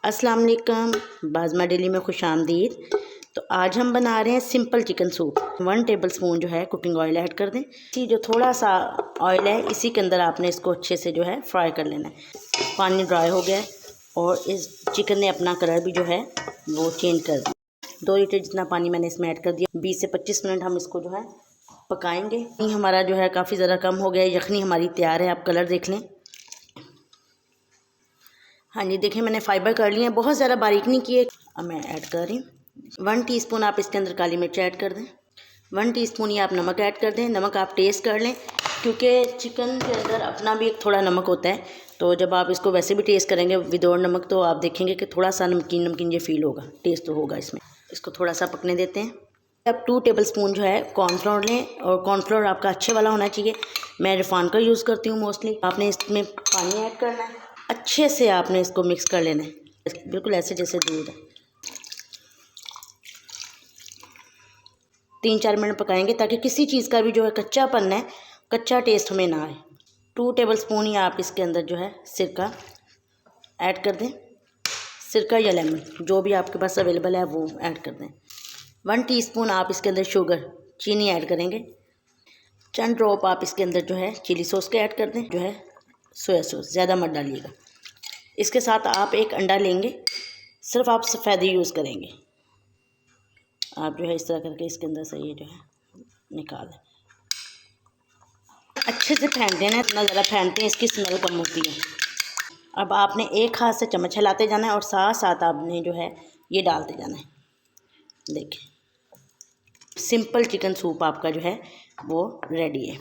अस्सलाम वालेकुम, बाज़मा डेली में खुश आमदीद। तो आज हम बना रहे हैं सिंपल चिकन सूप। 1 टेबलस्पून जो है कुकिंग ऑयल ऐड कर दें। इसी जो थोड़ा सा ऑयल है इसी के अंदर आपने इसको अच्छे से जो है फ्राई कर लेना है। पानी ड्राई हो गया है और इस चिकन ने अपना कलर भी जो है वो चेंज कर दिया। 2 लीटर जितना पानी मैंने इसमें ऐड कर दिया। 20 से 25 मिनट हम इसको जो है पकाएँगे। हमारा जो है काफ़ी ज़्यादा कम हो गया है। यखनी हमारी तैयार है, आप कलर देख लें। हाँ जी, देखिए मैंने फाइबर कर लिया है, बहुत ज़्यादा बारीक नहीं किए। अब मैं ऐड कर रही हूँ 1 टीस्पून। आप इसके अंदर काली मिर्च ऐड कर दें। 1 टीस्पून ही आप नमक ऐड कर दें। नमक आप टेस्ट कर लें, क्योंकि चिकन के अंदर अपना भी एक थोड़ा नमक होता है। तो जब आप इसको वैसे भी टेस्ट करेंगे विदाउट नमक तो आप देखेंगे कि थोड़ा सा नमकीन नमकीन ये फील होगा, टेस्ट तो होगा इसमें। इसको थोड़ा सा पकने देते हैं। अब 2 टेबलस्पून जो है कॉर्नफ्लोर लें, और कॉर्नफ्लोर आपका अच्छे वाला होना चाहिए। मैं रिफाइन का यूज़ करती हूँ मोस्टली। आपने इसमें पानी ऐड करना है, अच्छे से आपने इसको मिक्स कर लेना है, बिल्कुल ऐसे जैसे दूध है। 3-4 मिनट पकाएंगे ताकि किसी चीज़ का भी जो है कच्चापन है, कच्चा टेस्ट हमें ना आए। 2 टेबलस्पून ही आप इसके अंदर जो है सिरका ऐड कर दें। सिरका या लेमन जो भी आपके पास अवेलेबल है वो ऐड कर दें। 1 टीस्पून आप इसके अंदर शुगर चीनी ऐड करेंगे। चंद ड्रॉप आप इसके अंदर जो है चिली सॉस के ऐड कर दें, जो है सोया सॉस, ज़्यादा मत डालिएगा। इसके साथ आप एक अंडा लेंगे, सिर्फ आप सफ़ेद ही यूज़ करेंगे। आप जो है इस तरह करके इसके अंदर से ये जो है निकाल दें। अच्छे से फेंट देना है, इतना ज़्यादा फेंटते हैं इसकी स्मेल कम होती है। अब आपने एक हाथ से चम्मच हिलाते जाना है और साथ साथ आपने जो है ये डालते जाना है। देखिए सिंपल चिकन सूप आपका जो है वो रेडी है।